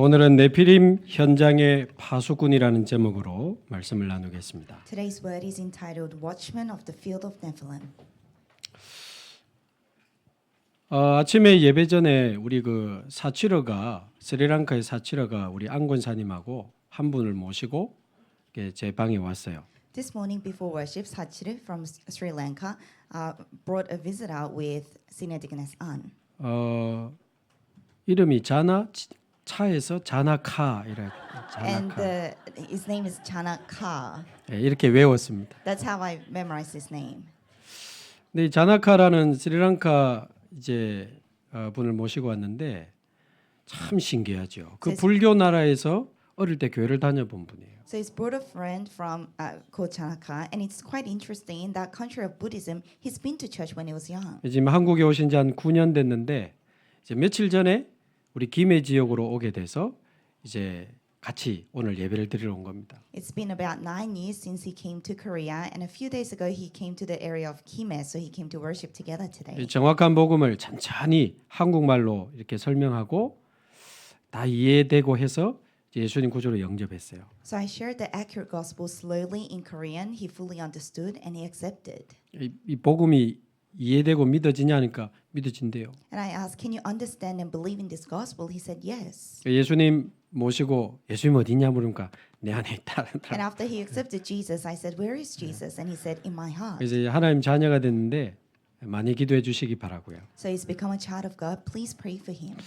오늘은 네피림 현장의 파수꾼이라는 제목으로 말씀을 나누겠습니다. Today's word is entitled Watchmen of the Field of Nephilim. 아침에 예배 전에 우리 사치러가 스리랑카의 사치러가 우리 안권사님하고 한 분을 모시고 제 방에 왔어요. This morning before worship, Sachira from Sri Lanka brought a visitor with Senior Deaconess An. 이름이 차에서 자나카이라 And 자나카. his name is Chana Ka. 이렇게 외웠습니다. That's how I memorized his name. 근데 이 자나카라는 스리랑카 분을 모시고 왔는데 참 신기하죠. 그 불교 나라에서 어릴 때 교회를 다녀본 분이에요. So he's brought a friend from called Chana Ka, and it's quite interesting. In that country of Buddhism, he's been to church when he was young. 지금 한국에 오신 지 한 9년 됐는데 이제 며칠 전에 우리 김해 지역으로 오게 돼서 이제 같이 오늘 예배를 드리러 온 겁니다. It's been about 9 years since he came to Korea, and a few days ago he came to the area of Kimhae, so he came to worship together today. 이 정확한 복음을 천천히 한국말로 이렇게 설명하고 다 이해되고 해서 예수님 구조로 영접했어요. So I shared the accurate gospel slowly in Korean. He fully understood and he accepted. 이 복음이 이해되고 믿어지냐니까 믿어진대요. And I asked, "Can you understand and believe in this gospel?" He said, "Yes." 예수님 모시고 예수님 어디 있냐 물으니까 내 안에 있다. And after he accepted Jesus, I said, "Where is Jesus?" And he said, "In my heart." 이제 하나님 자녀가 됐는데 많이 기도해 주시기 바라고요. So he's become a child of God. Please pray for him.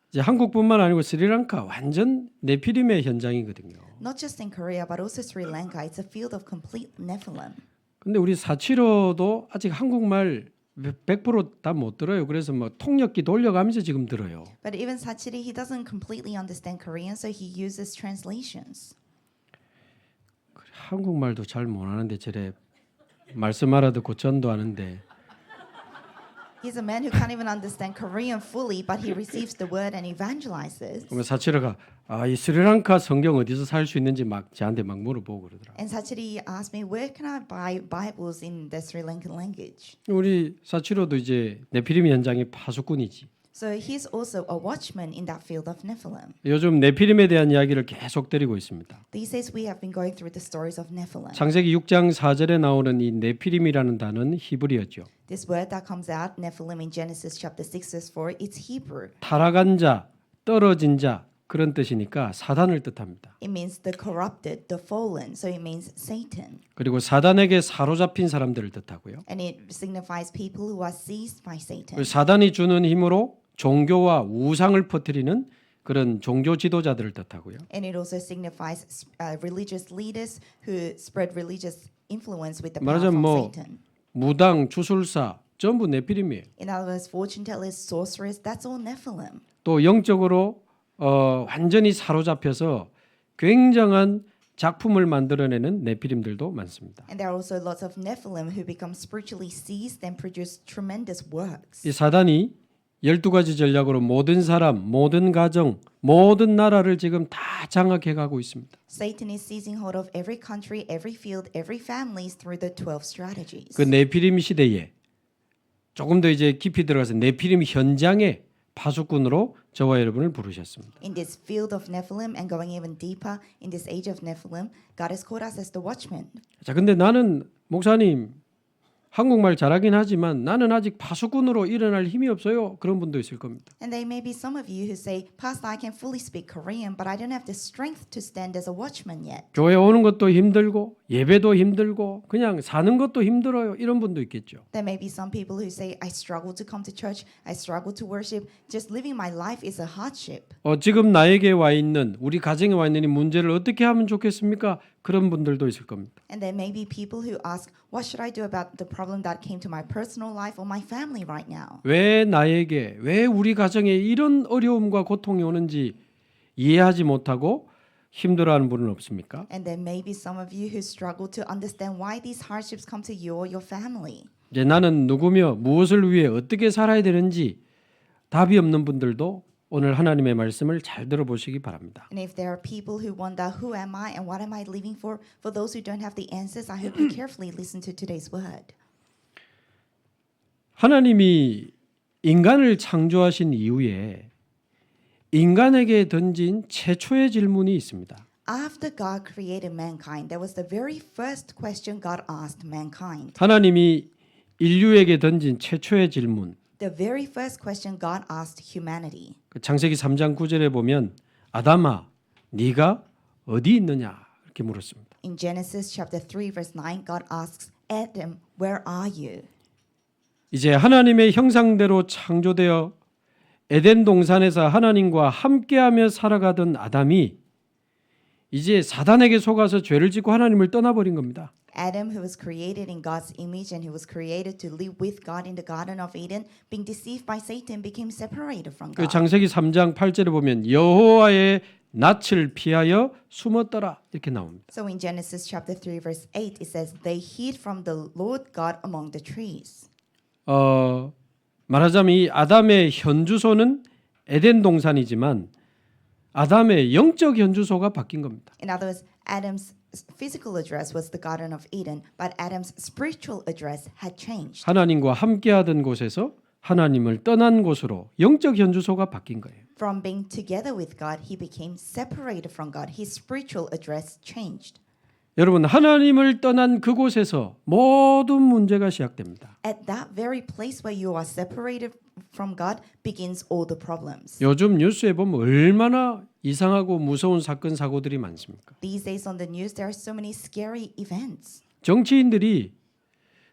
이제 한국뿐만 아니고 스리랑카 완전 네피림의 현장이거든요. Not just in Korea, but also Sri Lanka. It's a field of complete Nephilim. 근데 우리 사치로도 아직 한국말 100% 다 못 들어요. 그래서 뭐 통역기 돌려가면서 지금 들어요. But even Sachiri, he doesn't completely understand Korean, so he uses translations. 한국말도 잘 못하는데 저래 말씀 알아듣고 전도하는데 He's a man who can't even understand Korean fully, but he receives the word and evangelizes. 그러면 사치로가 이 스리랑카 성경 어디서 살 수 있는지 막 저한테 막 물어보고 그러더라. And Sachiri asked me, where can I buy Bibles in the Sri Lankan language? 우리 사치로도 이제 네피림 현장의 파수꾼이지. So he's also a watchman in that field of Nephilim. 요즘 네피림에 대한 이야기를 계속 드리고 있습니다. These days we have been going through the stories of Nephilim. 창세기 6장 4절에 나오는 이 네피림이라는 단어는 히브리어죠. This word that comes out, Nephilim in Genesis chapter 6 verse 4, it's Hebrew. 타락한 자, 떨어진 자 그런 뜻이니까 사단을 뜻합니다. It means the corrupted, the fallen, so it means Satan. 그리고 사단에게 사로잡힌 사람들을 뜻하고요. And it signifies people who are seized by Satan. 사단이 주는 힘으로 종교와 우상을 퍼뜨리는 그런 종교 지도자들을 뜻하고요. And it also signifies religious leaders who spread religious influence with the power 말하자면 from Satan. 무당, 주술사 전부 네피림이에요. In other words, fortune tellers, sorcerers, that's all Nephilim. 또 영적으로 완전히 사로잡혀서 굉장한 작품을 만들어내는 네피림들도 많습니다. And there are also lots of Nephilim who become spiritually seized and produce tremendous works. 이 사단이 12가지 전략으로 모든 사람, 모든 가정, 모든 나라를 지금 다 장악해 가고 있습니다. Satan is seizing hold of every country, every field, every family through the 12 strategies. 그 네피림 시대에 조금 더 이제 깊이 들어가서 네피림 현장의 파수꾼으로 저와 여러분을 부르셨습니다. In this field of Nephilim and going even deeper in this age of Nephilim, God has called us as the watchmen. 자, 근데 나는 목사님 한국말 잘하긴 하지만 나는 아직 파수꾼으로 일어날 힘이 없어요. 그런 분도 있을 겁니다. And there may be some of you who say, Pastor, I can fully speak Korean, but I don't have the strength to stand as a watchman yet. 교회 오는 것도 힘들고 예배도 힘들고 그냥 사는 것도 힘들어요. 이런 분도 있겠죠. There may be some people who say, I struggle to come to church, I struggle to worship, just living my life is a hardship. 지금 나에게 와 있는 우리 가정에 와 있는 이 문제를 어떻게 하면 좋겠습니까? 그런 분들도 있을 겁니다. And there may be people who ask, what should I do about the problem that came to my personal life or my family right now? 왜 나에게 왜 우리 가정에 이런 어려움과 고통이 오는지 이해하지 못하고 힘들어하는 분은 없습니까? And there may be some of you who struggle to understand why these hardships come to you or your family. 이제 나는 누구며 무엇을 위해 어떻게 살아야 되는지 답이 없는 분들도 오늘 하나님의 말씀을 잘 들어보시기 바랍니다. And if there are people who wonder, who am I and what am I living for those who don't have the answers, I hope you carefully listen to today's word. 하나님이 인간을 창조하신 이후에 인간에게 던진 최초의 질문이 있습니다. After God created mankind, that was the very first question God asked mankind. 하나님이 인류에게 던진 최초의 질문. The very first question God asked humanity. 창세기 3장 9절에 보면 아담아, 네가 어디 있느냐 이렇게 물었습니다. In Genesis chapter 3 verse 9, God asks Adam, where are you? 이제 하나님의 형상대로 창조되어 에덴 동산에서 하나님과 함께하며 살아가던 아담이 이제 사단에게 속아서 죄를 짓고 하나님을 떠나버린 겁니다. Adam, who was created in God's image and who was created to live with God in the Garden of Eden, being deceived by Satan, became separated from 그 God. 창세기 3장 8절에 보면 여호와의 낯을 피하여 숨었더라 이렇게 나옵니다. So in Genesis chapter 3 verse 8, it says, they hid from the Lord God among the trees. 말하자면 이 아담의 현주소는 에덴 동산이지만 아담의 영적 현주소가 바뀐 겁니다. In other words, Adam's physical address was the Garden of Eden, but Adam's spiritual address had changed. 하나님과 함께하던 곳에서 하나님을 떠난 곳으로 영적 현주소가 바뀐 거예요. From being together with God, he became separated from God. His spiritual address changed. 여러분 하나님을 떠난 그곳에서 모든 문제가 시작됩니다. At that very place where you are separated from God begins all the problems. 요즘 뉴스에 보면 얼마나 이상하고 무서운 사건 사고들이 많습니까? These days on the news, there are so many scary events. 정치인들이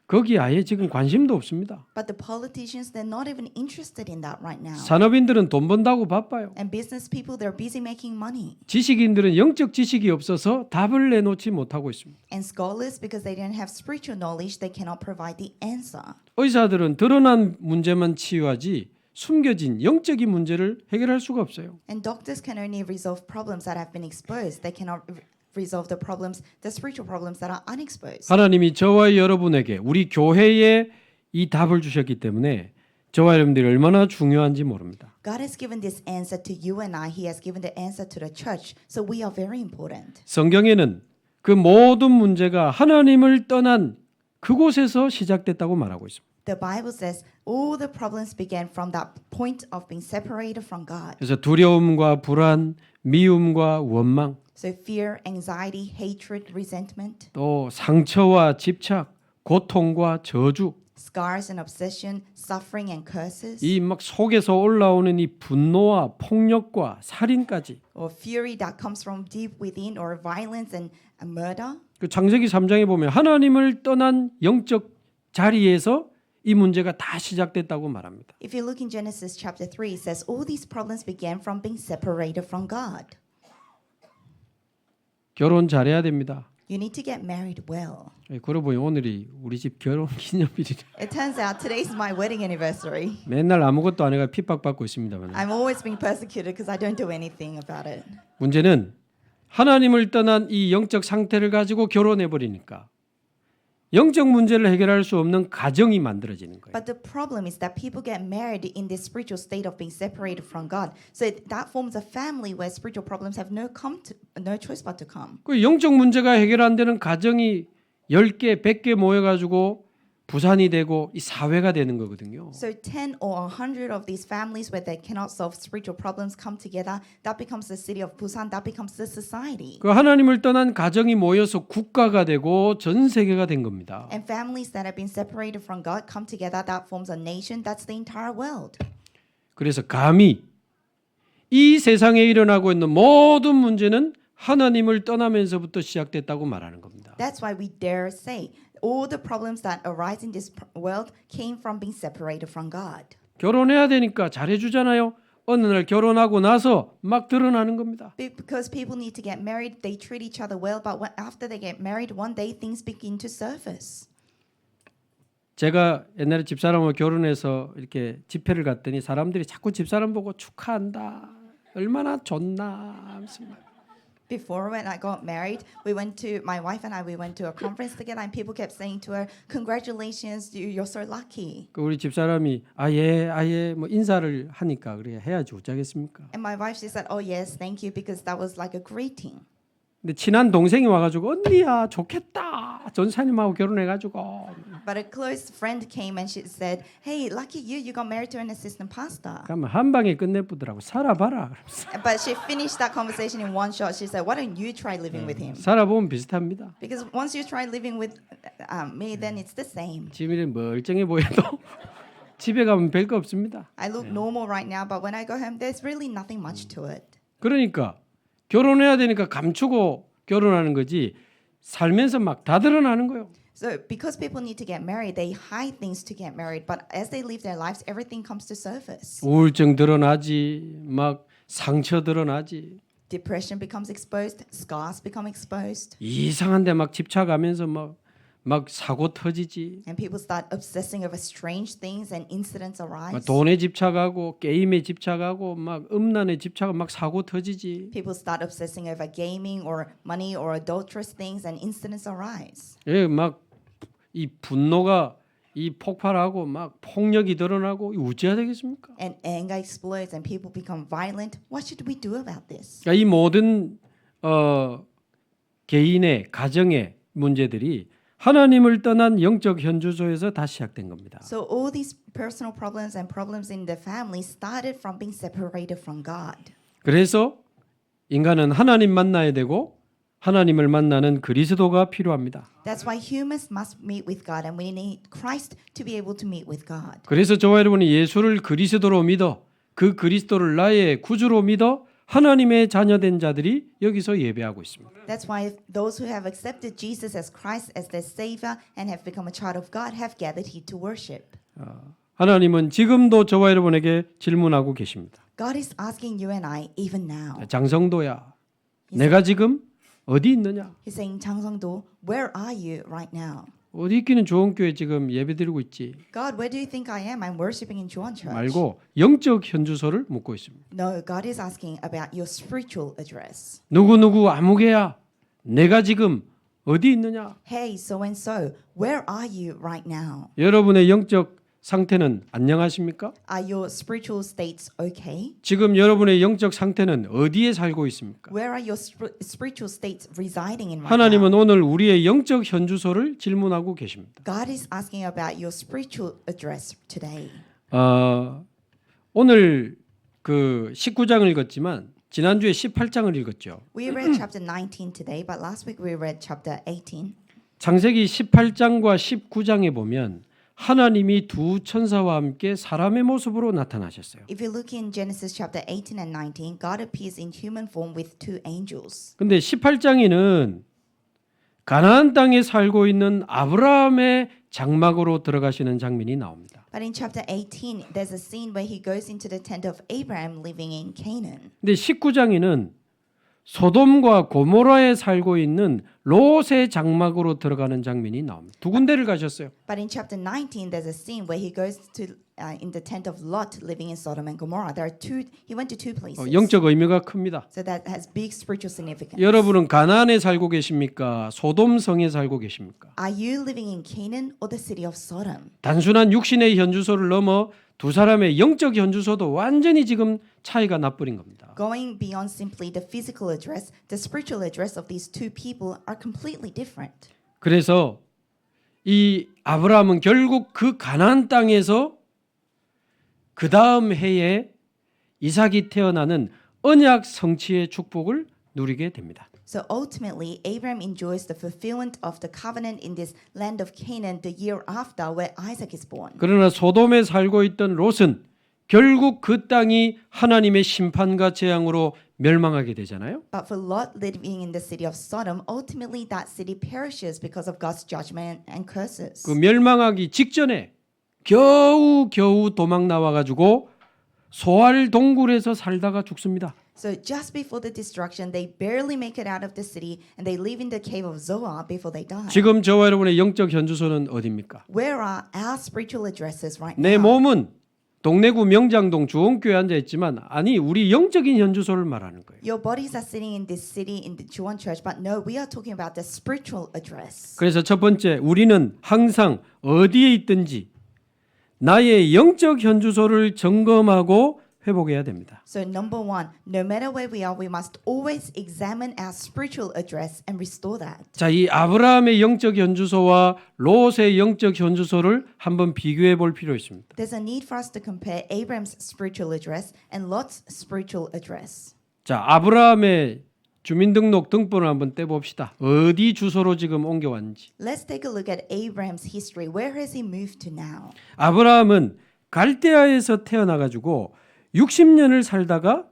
거기 아예 지금 관심도 없습니다. But the politicians, they're not even interested in that right now. 산업인들은 돈 번다고 바빠요. And business people, they're busy making money. 지식인들은 영적 지식이 없어서 답을 내놓지 못하고 있습니다. And scholars, because they don't have spiritual knowledge, they cannot provide the answer. 의사들은 드러난 문제만 치유하지 숨겨진 영적인 문제를 해결할 수가 없어요. And doctors can only resolve problems that have been exposed. They cannot resolve the problems, the spiritual problems that are unexposed. 하나님이 저와 여러분에게 우리 교회에 이 답을 주셨기 때문에 저와 여러분들이 얼마나 중요한지 모릅니다. God has given this answer to you and I. He has given the answer to the church. So we are very important. 성경에는 그 모든 문제가 하나님을 떠난 그곳에서 시작됐다고 말하고 있습니다. The Bible says all the problems began from that point of being separated from God. 그래서 두려움과 불안, 미움과 원망, So fear, anxiety, hatred, resentment, 또 상처와 집착, 고통과 저주, scars and obsession, suffering and curses, 이 막 속에서 올라오는 이 분노와 폭력과 살인까지. or fury that comes from deep within, or violence and murder. 그 창세기 3장에 보면 하나님을 떠난 영적 자리에서 이 문제가 다 시작됐다고 말합니다. If you look in Genesis chapter 3, it says all these problems began from being separated from God. 결혼 잘해야 됩니다. You need to get married well. 그러고 보니 오늘이 우리 집 결혼 기념일이라 It turns out today's my wedding anniversary. 맨날 아무것도 안 해가 핍박받고 있습니다만 I'm always being persecuted because I don't do anything about it. 문제는 하나님을 떠난 이 영적 상태를 가지고 결혼해 버리니까 영적 문제를 해결할 수 없는 가정이 만들어지는 거예요. But the problem is that people get married in this spiritual state of being separated from God. So that forms a family where spiritual problems have no choice but to come. 그 영적 문제가 해결 안 되는 가정이 10개, 100개 모여 가지고 부산이 되고 이 사회가 되는 거거든요. So 10 or 100 of these families where they cannot solve spiritual problems come together. That becomes the city of Busan. That becomes the society. 그 하나님을 떠난 가정이 모여서 국가가 되고 전 세계가 된 겁니다. And families that have been separated from God come together. That forms a nation. That's the entire world. 그래서 감히 이 세상에 일어나고 있는 모든 문제는 하나님을 떠나면서부터 시작됐다고 말하는 겁니다. That's why we dare say all the problems that arise in this world came from being separated from God. 결혼해야 되니까 잘해주잖아요. 어느 날 결혼하고 나서 막 드러나는 겁니다. Because people need to get married, they treat each other well, but after they get married, one day things begin to surface. 제가 옛날에 집사람하고 결혼해서 이렇게 집회를 갔더니 사람들이 자꾸 집사람 보고 축하한다. 얼마나 좋나. 하면서 막 Before when I got married, my wife and I, we went to a conference together, and people kept saying to her, "Congratulations, you're so lucky." 그 우리 집사람이 아예 뭐 인사를 하니까 그래 해야지 어쩌겠습니까? And my wife she said, "Oh yes, thank you," because that was like a greeting. 근데 친한 동생이 와가지고 언니야 좋겠다 전사님하고 결혼해가지고 But a close friend came and she said, "Hey, lucky you, you got married to an assistant pastor." 그러면 한 방에 끝내보더라고. 살아봐라. 그러면서. But she finished that conversation in one shot. She said, "Why don't you try living with him?" 살아보면 비슷합니다. Because once you try living with me, then it's the same. 집이 멀쩡해 보여도 집에 가면 별거 없습니다. I look normal right now, but when I go home, there's really nothing much to it. 그러니까 결혼해야 되니까 감추고 결혼하는 거지 살면서 막 다 드러나는 거예요. So because people need to get married, they hide things to get married. But as they live their lives, everything comes to surface. 우울증 드러나지, 막 상처 드러나지. Depression becomes exposed. Scars become exposed. 이상한데 막 집착하면서 막 사고 터지지. And people start obsessing over strange things and incidents 막 arise. 돈에 집착하고 게임에 집착하고 막 음란에 집착하고 막 사고 터지지. People start obsessing over gaming or money or adulterous things and incidents arise. 예, 막 이 분노가 이 폭발하고 막 폭력이 드러나고 이 어찌해야 되겠습니까? And anger explodes and people become violent. What should we do about this? 그러니까 이 모든 개인의 가정의 문제들이 하나님을 떠난 영적 현주소에서 다 시작된 겁니다. So all these personal problems and problems in the family started from being separated from God. 그래서 인간은 하나님 만나야 되고 하나님을 만나는 그리스도가 필요합니다. That's why humans must meet with God and we need Christ to be able to meet with God. 그래서 저와 여러분이 예수를 그리스도로 믿어 그 그리스도를 나의 구주로 믿어 하나님의 자녀된 자들이 여기서 예배하고 있습니다. That's why those who have accepted Jesus as Christ as their Savior and have become a child of God have gathered here to worship. 하나님은 지금도 저와 여러분에게 질문하고 계십니다. God is asking you and I even now. 장성도야, 내가 지금 어디 있느냐? He's saying, 장성도, where are you right now? 어디 있기는 좋은 교회 지금 예배드리고 있지 God, where do you think I am? I'm worshiping in Joan Church. 말고 영적 현주소를 묻고 있습니다. No, God is asking about your spiritual address. 누구누구 아무개야, 내가 지금 어디 있느냐? Hey, so and so, where are you right now? 여러분의 영적 상태는 안녕하십니까? Are your spiritual states okay? 지금 여러분의 영적 상태는 어디에 살고 있습니까? Where are your spiritual states residing in right 하나님은 now? 오늘 우리의 영적 현주소를 질문하고 계십니다. God is asking about your spiritual address today. 오늘 그 19장을 읽었지만 지난주에 18장을 읽었죠. We read chapter 19 today, but last week we read chapter 18. 창세기 18장과 19장에 보면 하나님이 두 천사와 함께 사람의 모습으로 나타나셨어요. If you look in Genesis chapter 18 and 19, God appears in human form with two angels. 근데 18장에는 가나안 땅에 살고 있는 아브라함의 장막으로 들어가시는 장면이 나옵니다. But in chapter 18, there's a scene where he goes into the tent of Abraham living in Canaan. 근데 19장에는 소돔과 고모라에 살고 있는 롯의 장막으로 들어가는 장면이 나옵니다. 두 군데를 가셨어요. But in chapter 19, there's a scene where he goes to in the tent of Lot living in Sodom and Gomorrah. There are two. He went to two places. 영적 의미가 큽니다. So that has big spiritual significance. 여러분은 가나안에 살고 계십니까? 소돔 성에 살고 계십니까? Are you living in Canaan or the city of Sodom? 단순한 육신의 현주소를 넘어 두 사람의 영적 현주소도 완전히 지금 차이가 나버린 겁니다. Going beyond simply the physical address, the spiritual address of these two people are completely different. 그래서 이 아브라함은 결국 그 가나안 땅에서 그 다음 해에 이삭이 태어나는 언약 성취의 축복을 누리게 됩니다. So ultimately, Abraham enjoys the fulfillment of the covenant in this land of Canaan the year after where Isaac is born. 그러나 소돔에 살고 있던 롯은 결국 그 땅이 하나님의 심판과 재앙으로 멸망하게 되잖아요. But for Lot living in the city of Sodom, ultimately that city perishes because of God's judgment and curses. 그 멸망하기 직전에 겨우 도망 나와 가지고 소알 동굴에서 살다가 죽습니다. So just before the destruction, they barely make it out of the city and they live in the cave of Zoar before they die. 지금 저와 여러분의 영적 현주소는 어디입니까? Where are our spiritual addresses right 내 now? 몸은 동래구 명장동 주원교회에 앉아 있지만 아니 우리 영적인 현주소를 말하는 거예요. Your bodies are sitting in this city in the Juan Church, but no, we are talking about the spiritual address. 그래서 첫 번째 우리는 항상 어디에 있든지 나의 영적 현주소를 점검하고 회복해야 됩니다. So number one, no matter where we are, we must always examine our spiritual address and restore that. 자, 이 아브라함의 영적 현주소와 롯의 영적 현주소를 한번 비교해 볼 필요 있습니다. There's a need for us to compare Abraham's spiritual address and Lot's spiritual address. 자, 아브라함의 주민등록 등본을 한번 떼봅시다. 어디 주소로 지금 옮겨왔는지. Let's take a look at Abraham's history. Where has he moved to now? 아브라함은 갈대아에서 태어나가지고 60년을 살다가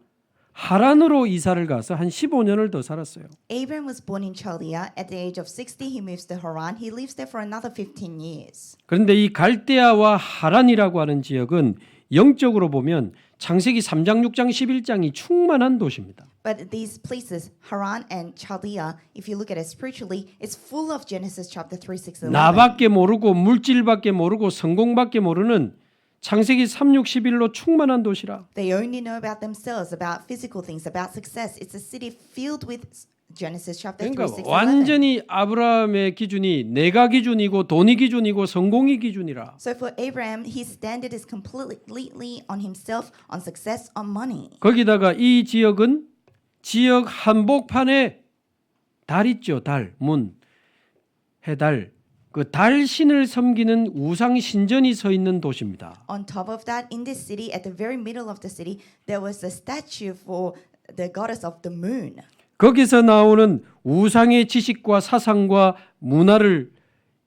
하란으로 이사를 가서 한 15년을 더 살았어요. Abraham was born in Chaldea. At the age of 60, he moves to Haran. He lives there for another 15 years. 그런데 이 갈대아와 하란이라고 하는 지역은 영적으로 보면 창세기 3장, 6장, 11장이 충만한 도시입니다. But these places, Haran and Chaldea, if you look at it spiritually, it's full of Genesis chapter 3, 6, 11. 나밖에 모르고 물질밖에 모르고 성공밖에 모르는 창세기 3, 6, 11로 충만한 도시라. They only know about themselves, about physical things, about success. It's a city filled with Genesis chapter 3, 그러니까 6, 11. 완전히 아브라함의 기준이 내가 기준이고 돈이 기준이고 성공이 기준이라. So for Abraham, his standard is completely on himself, on success, on money. 거기다가 이 지역은 지역 한복판에 달 있죠. 달, 문, 해달. 그 달신을 섬기는 우상 신전이 서 있는 도시입니다. On top of that, in this city, at the very middle of the city, there was a statue for the goddess of the moon. 거기서 나오는 우상의 지식과 사상과 문화를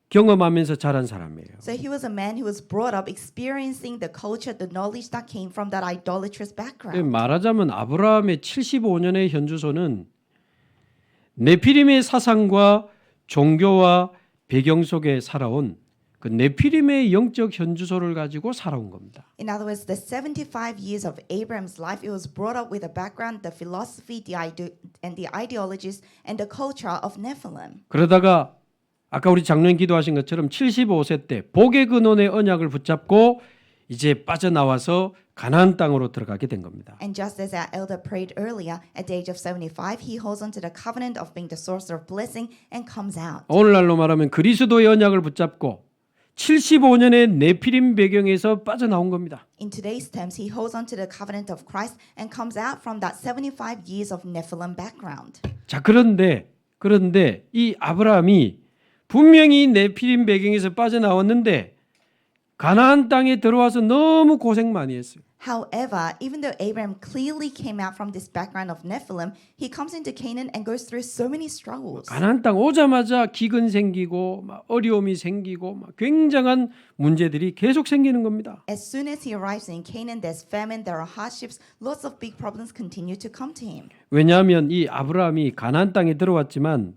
경험하면서 자란 사람이에요. So he was a man who was brought up experiencing the culture, the knowledge that came from that idolatrous background. 말하자면 아브라함의 75년의 현주소는 네피림의 사상과 종교와 배경 속에 살아온 그 네피림의 영적 현주소를 가지고 살아온 겁니다. In other words, the 75 years of Abraham's life, it was brought up with a background, the philosophy, and the ideologies, and the culture of Nephilim. 그러다가 아까 우리 장로님 기도하신 것처럼 75세 때 복의 근원의 언약을 붙잡고 이제 빠져나와서 가나안 땅으로 들어가게 된 겁니다. And just as our elder prayed earlier, at the age of 75, he holds on to the covenant of being the source of blessing and comes out. 오늘날로 말하면 그리스도의 언약을 붙잡고 75년의 네피림 배경에서 빠져나온 겁니다. In today's terms, he holds on to the covenant of Christ and comes out from that 75 years of Nephilim background. 자, 그런데 이 아브라함이 분명히 네피림 배경에서 빠져나왔는데 가나안 땅에 들어와서 너무 고생 많이 했어요. However, even though Abraham clearly came out from this background of Nephilim, he comes into Canaan and goes through so many struggles. 가나안 땅 오자마자 기근 생기고 막 어려움이 생기고 막 굉장한 문제들이 계속 생기는 겁니다. As soon as he arrives in Canaan, there's famine, there are hardships, lots of big problems continue to come to him. 왜냐하면 이 아브라함이 가나안 땅에 들어왔지만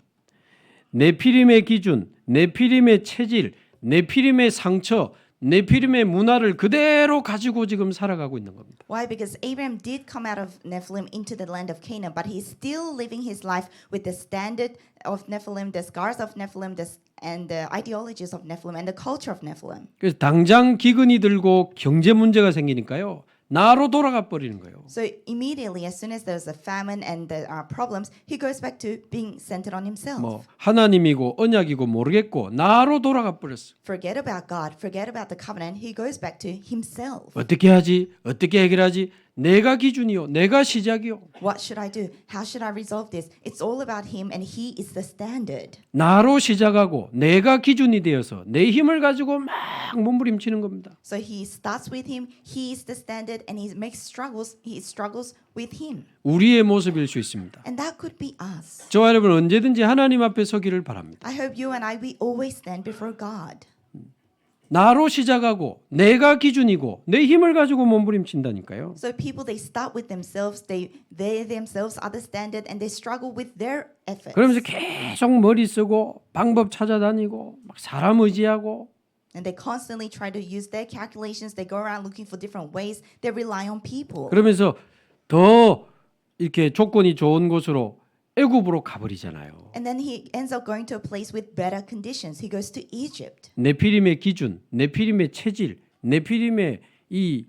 네피림의 기준, 네피림의 체질, 네피림의 상처, 네피림의 문화를 그대로 가지고 지금 살아가고 있는 겁니다. Why? Because Abraham did come out of Nephilim into the land of Canaan, but he's still living his life with the standard of Nephilim, the scars of Nephilim, and the ideologies of Nephilim, and the culture of Nephilim. 그래서 당장 기근이 들고 경제 문제가 생기니까요. 나로 돌아가 버리는 거예요. So immediately, as soon as there's a famine and there are problems, he goes back to being centered on himself. 뭐 하나님이고 언약이고 모르겠고 나로 돌아가 버렸어. Forget about God, forget about the covenant. He goes back to himself. 어떻게 하지? 어떻게 해결하지? 내가 기준이요. 내가 시작이요. What should I do? How should I resolve this? It's all about him and he is the standard. 나로 시작하고 내가 기준이 되어서 내 힘을 가지고 막 몸부림치는 겁니다. So he starts with him, he is the standard and he makes struggles, he struggles with him. 우리의 모습일 수 있습니다. And that could be us. 저와 여러분 언제든지 하나님 앞에 서기를 바랍니다. I hope you and I, we always stand before God. 나로 시작하고 내가 기준이고 내 힘을 가지고 몸부림친다니까요. So people, they start with themselves, they themselves are the standard and they struggle with their efforts. 그러면서 계속 머리 쓰고 방법 찾아다니고 막 사람 의지하고 And they constantly try to use their calculations. They go around looking for different ways. They rely on people. 그러면서 더 이렇게 조건이 좋은 곳으로 애굽으로 가버리잖아요. And then he ends up going to a place with better conditions. He goes to Egypt. 네피림의 기준, 네피림의 체질, 네피림의 이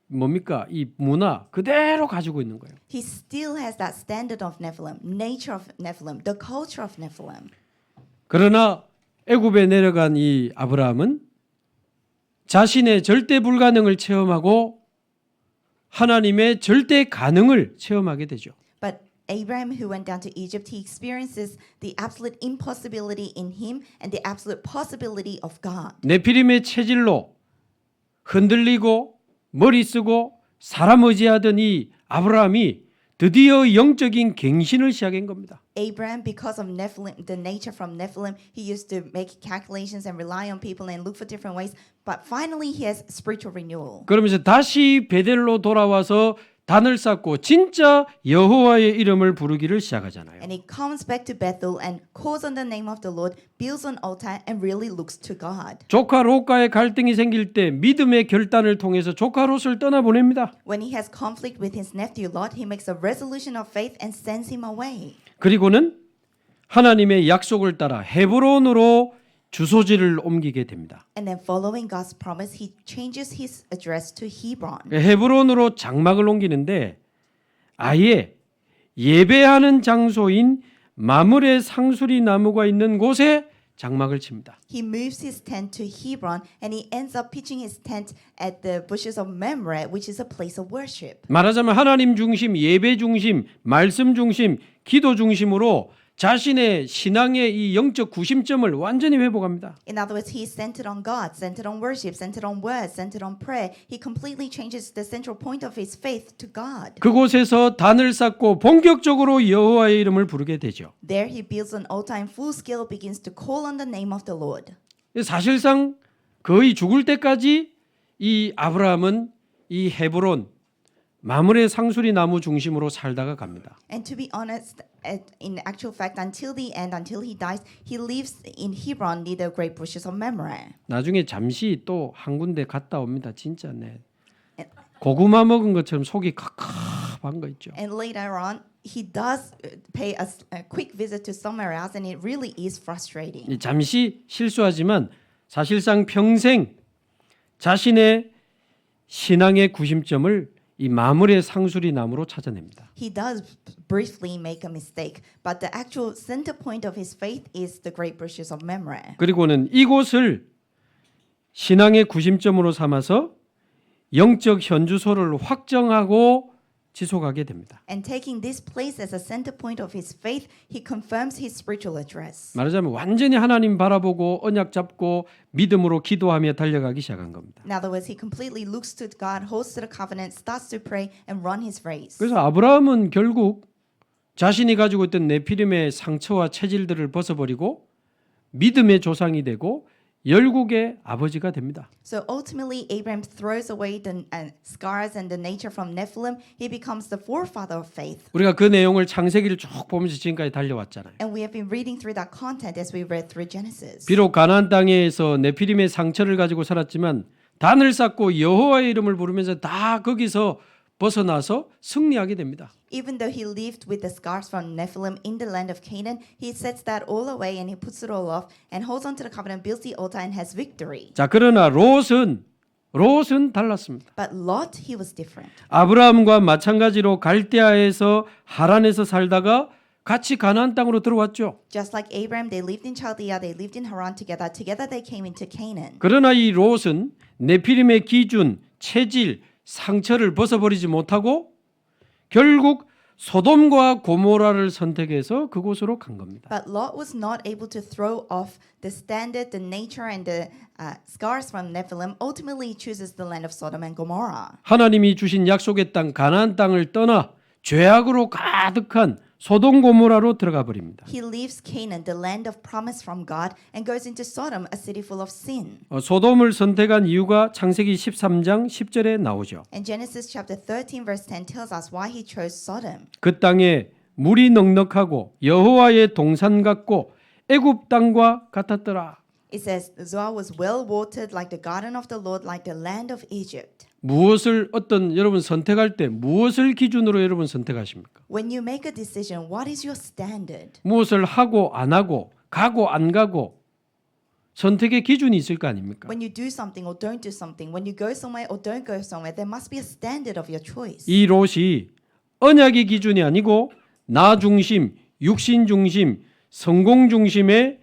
뭡니까? 이 문화 그대로 가지고 있는 거예요. He still has that standard of Nephilim, nature of Nephilim, the culture of Nephilim. 그러나 애굽에 내려간 이 아브라함은 자신의 절대 불가능을 체험하고 하나님의 절대 가능을 체험하게 되죠. But Abraham, who went down to Egypt, he experiences the absolute impossibility in him and the absolute possibility of God. 네피림의 체질로 흔들리고 머리 쓰고 사람 의지하던 이 아브라함이 드디어 영적인 갱신을 시작한 겁니다. Abraham, because of Nephilim, the nature from Nephilim, he used to make calculations and rely on people and look for different ways. But finally, he has spiritual renewal. 그러면서 다시 베델로 돌아와서 단을 쌓고 진짜 여호와의 이름을 부르기를 시작하잖아요. And he comes back to Bethel and calls on the name of the Lord, builds an altar, and really looks to God. 조카 롯과의 갈등이 생길 때 믿음의 결단을 통해서 조카 롯을 떠나보냅니다. When he has conflict with his nephew Lot, he makes a resolution of faith and sends him away. 그리고는 하나님의 약속을 따라 헤브론으로 주소지를 옮기게 됩니다. And then following God's promise, he changes his address to Hebron. 헤브론으로 장막을 옮기는데 아예 예배하는 장소인 마므레 상수리 나무가 있는 곳에 장막을 칩니다. He moves his tent to Hebron and he ends up pitching his tent at the bushes of Mamre, which is a place of worship. 말하자면 하나님 중심, 예배 중심, 말씀 중심, 기도 중심으로 자신의 신앙의 이 영적 구심점을 완전히 회복합니다. In other words, he is centered on God, centered on worship, centered on words, centered on prayer. He completely changes the central point of his faith to God. 그곳에서 단을 쌓고 본격적으로 여호와의 이름을 부르게 되죠. There he builds an altar in full scale, begins to call on the name of the Lord. 사실상 거의 죽을 때까지 이 아브라함은 이 헤브론 마므레 상수리 나무 중심으로 살다가 갑니다. And to be honest, in actual fact, until the end, until he dies, he lives in Hebron near the great bushes of Mamre. 나중에 잠시 또 한 군데 갔다 옵니다. 진짜 네. 고구마 먹은 것처럼 속이 캅캅한 거 있죠. And later on, he does pay a quick visit to somewhere else, and it really is frustrating. 잠시 실수하지만 사실상 평생 자신의 신앙의 구심점을 이 마므레 상수리 나무로 찾아냅니다. He does briefly make a mistake, but the actual center point of his faith is the great bushes of Mamre. 그리고는 이곳을 신앙의 구심점으로 삼아서 영적 현주소를 확정하고 지속하게 됩니다. And taking this place as a center point of his faith, he confirms his spiritual address. 말하자면 완전히 하나님 바라보고 언약 잡고 믿음으로 기도하며 달려가기 시작한 겁니다. In other words, he completely looks to God, holds to the covenant, starts to pray, and run his race. 그래서 아브라함은 결국 자신이 가지고 있던 네피림의 상처와 체질들을 벗어버리고 믿음의 조상이 되고 열국의 아버지가 됩니다. So ultimately, Abraham throws away the scars and the nature from Nephilim. He becomes the forefather of faith. 우리가 그 내용을 창세기를 쭉 보면서 지금까지 달려왔잖아요. And we have been reading through that content as we read through Genesis. 비록 가나안 땅에서 네피림의 상처를 가지고 살았지만 단을 쌓고 여호와의 이름을 부르면서 다 거기서 벗어나서 승리하게 됩니다. Even though he lived with the scars from Nephilim in the land of Canaan, he sets that all away and he puts it all off and holds on to the covenant, builds the altar and has victory. 자, 그러나 롯은 달랐습니다. But Lot, he was different. 아브라함과 마찬가지로 갈대아에서 하란에서 살다가 같이 가나안 땅으로 들어왔죠. Just like Abraham, they lived in Chaldea, they lived in Haran together. Together they came into Canaan. 그러나 이 롯은 네피림의 기준, 체질, 상처를 벗어버리지 못하고 결국 소돔과 고모라를 선택해서 그곳으로 간 겁니다. But Lot was not able to throw off the standard, the nature, and the scars from Nephilim. Ultimately, he chooses the land of Sodom and Gomorrah. 하나님이 주신 약속의 땅 가나안 땅을 떠나 죄악으로 가득한 소돔 고모라로 들어가 버립니다. He leaves Canaan, the land of promise from God, and goes into Sodom, a city full of sin. 소돔을 선택한 이유가 창세기 13장 10절에 나오죠. And Genesis chapter 13 verse 10 tells us why he chose Sodom. 그 땅에 물이 넉넉하고 여호와의 동산 같고 애굽 땅과 같았더라. It says Zoar was well watered like the garden of the Lord, like the land of Egypt. 무엇을 여러분 선택할 때 무엇을 기준으로 여러분 선택하십니까? When you make a decision, what is your standard? 무엇을 하고 안 하고 가고 안 가고 선택의 기준이 있을 거 아닙니까? When you do something or don't do something, when you go somewhere or don't go somewhere, there must be a standard of your choice. 이 롯이 언약의 기준이 아니고 나 중심, 육신 중심, 성공 중심의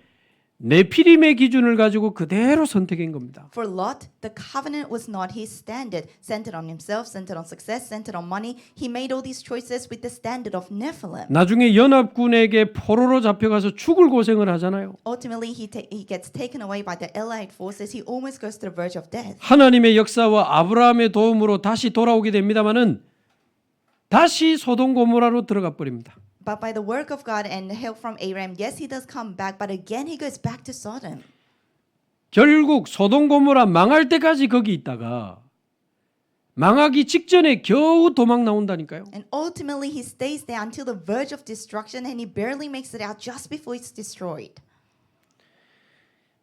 네피림의 기준을 가지고 그대로 선택한 겁니다. For Lot, the covenant was not his standard, centered on himself, centered on success, centered on money. He made all these choices with the standard of Nephilim. 나중에 연합군에게 포로로 잡혀가서 죽을 고생을 하잖아요. Ultimately, he gets taken away by the Allied forces. He almost goes to the verge of death. 하나님의 역사와 아브라함의 도움으로 다시 돌아오게 됩니다마는 다시 소돔 고모라로 들어가 버립니다. But by the work of God and help from Abraham, yes, he does come back, but again he goes back to Sodom. 결국 소돔 고모라 망할 때까지 거기 있다가 망하기 직전에 겨우 도망 나온다니까요. And ultimately he stays there until the verge of destruction and he barely makes it out just before it's destroyed.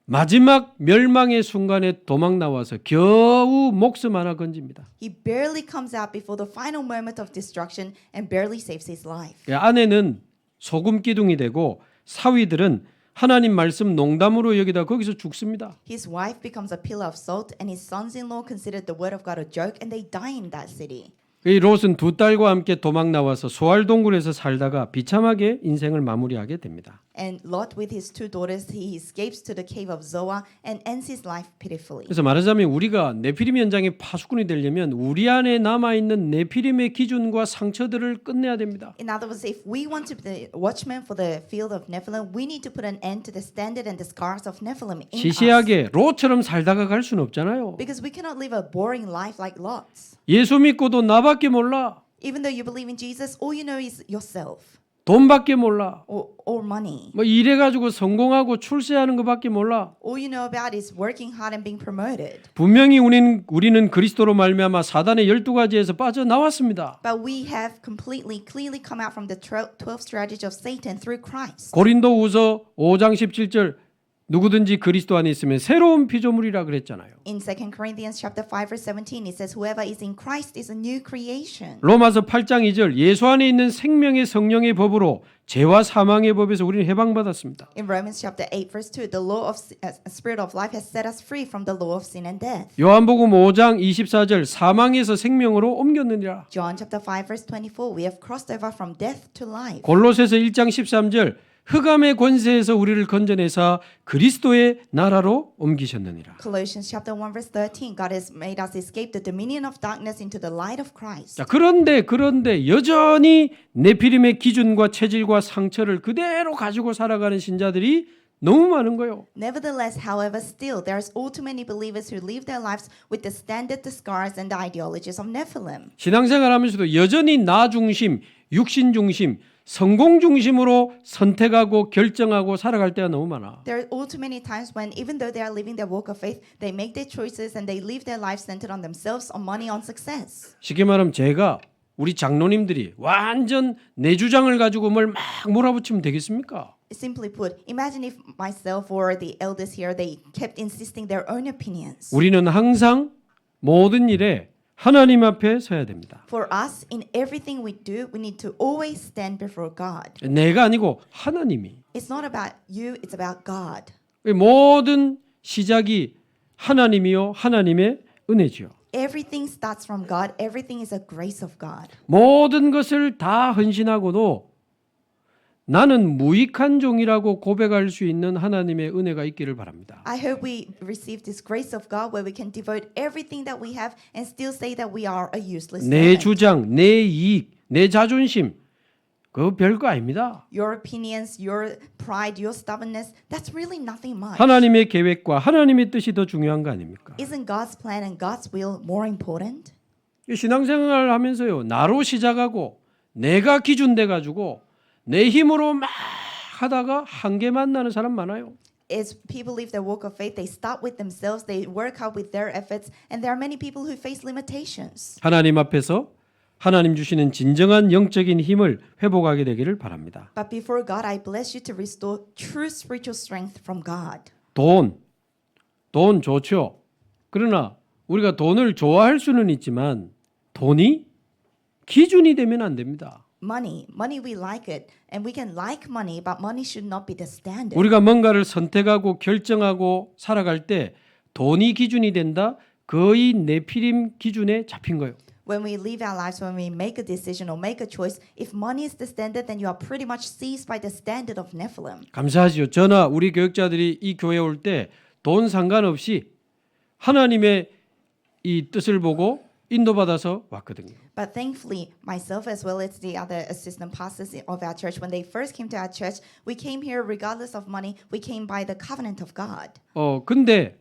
마지막 멸망의 순간에 도망 나와서 겨우 목숨 하나 건집니다. He barely comes out before the final moment of destruction and barely saves his life. 아내는 소금 기둥이 되고 사위들은 하나님 말씀 농담으로 여기다 거기서 죽습니다. His wife becomes a pillar of salt and his sons-in-law considered the word of God a joke and they die in that city. 이 롯은 두 딸과 함께 도망 나와서 소알 동굴에서 살다가 비참하게 인생을 마무리하게 됩니다. And Lot with his two daughters, he escapes to the cave of Zoar and ends his life pitifully. 그래서 말하자면 우리가 네피림 현장의 파수꾼이 되려면 우리 안에 남아 있는 네피림의 기준과 상처들을 끝내야 됩니다. In other words, if we want to be the watchman for the field of Nephilim, we need to put an end to the standard and the scars of Nephilim in us. 시시하게 롯처럼 살다가 갈 수는 없잖아요. Because we cannot live a boring life like Lot's. 예수 믿고도 나밖에 몰라. Even though you believe in Jesus, all you know is yourself 돈밖에 몰라. or money. 뭐 이래가지고 성공하고 출세하는 것밖에 몰라. All you know about is working hard and being promoted. 분명히 우리는 그리스도로 말미암아 사단의 12가지에서 빠져나왔습니다. But we have clearly come out from the 12 strategies of Satan through Christ. 고린도후서 5장 17절 누구든지 그리스도 안에 있으면 새로운 피조물이라 그랬잖아요. In 2 Corinthians chapter 5 verse 17 it says whoever is in Christ is a new creation. 로마서 8장 2절 예수 안에 있는 생명의 성령의 법으로 죄와 사망의 법에서 우리는 해방받았습니다. In Romans chapter 8 verse 2 the law of spirit of life has set us free from the law of sin and death. 요한복음 5장 24절 사망에서 생명으로 옮겼느니라. John chapter 5 verse 24 we have crossed over from death to life. 골로새서 1장 13절 흑암의 권세에서 우리를 건져내사 그리스도의 나라로 옮기셨느니라. Colossians chapter 1 verse 13 God has made us escape the dominion of darkness into the light of Christ. 자, 그런데 여전히 네피림의 기준과 체질과 상처를 그대로 가지고 살아가는 신자들이 너무 많은 거예요. Nevertheless, however, still there's all too many believers who live their lives with the standard, the scars, and the ideologies of Nephilim. 신앙생활하면서도 여전히 나 중심, 육신 중심, 성공 중심으로 선택하고 결정하고 살아갈 때가 너무 많아. There are all too many times when, even though they are living their walk of faith, they make their choices and they live their lives centered on themselves, on money, on success. 쉽게 말하면 제가 우리 장로님들이 완전 내 주장을 가지고 뭘 막 몰아붙이면 되겠습니까? Simply put, imagine if myself or the elders here they kept insisting their own opinions. 우리는 항상 모든 일에 하나님 앞에 서야 됩니다. For us, in everything we do, we need to always stand before God. 내가 아니고 하나님이. It's not about you, it's about God. 모든 시작이 하나님이요 하나님의 은혜지요. Everything starts from God. Everything is a grace of God. 모든 것을 다 헌신하고도 나는 무익한 종이라고 고백할 수 있는 하나님의 은혜가 있기를 바랍니다. I hope we receive this grace of God where we can devote everything that we have and still say that we are a useless 내 servant. 주장, 내 이익, 내 자존심 그거 별거 아닙니다. Your opinions, your pride, your stubbornness, that's really nothing much. 하나님의 계획과 하나님의 뜻이 더 중요한 거 아닙니까? Isn't God's plan and God's will more important? 신앙생활을 하면서요. 나로 시작하고 내가 기준 돼 가지고 내 힘으로 막 하다가 한계 만나는 사람 많아요. As people live their walk of faith, they start with themselves, they work out with their efforts, and there are many people who face limitations. 하나님 앞에서 하나님 주시는 진정한 영적인 힘을 회복하게 되기를 바랍니다. But before God, I bless you to restore true spiritual strength from God. 돈 좋죠. 그러나 우리가 돈을 좋아할 수는 있지만 돈이 기준이 되면 안 됩니다. Money we like it, and we can like money, but money should not be the standard. 우리가 뭔가를 선택하고 결정하고 살아갈 때 돈이 기준이 된다. 거의 네피림 기준에 잡힌 거예요. When we live our lives, when we make a decision or make a choice, if money is the standard, then you are pretty much seized by the standard of Nephilim. 감사하지요. 저나 우리 교육자들이 이 교회에 올 때 돈 상관없이 하나님의 이 뜻을 보고 인도받아서 왔거든요. But thankfully, myself as well as the other assistant pastors of our church, when they first came to our church, we came here regardless of money. We came by the covenant of God. 근데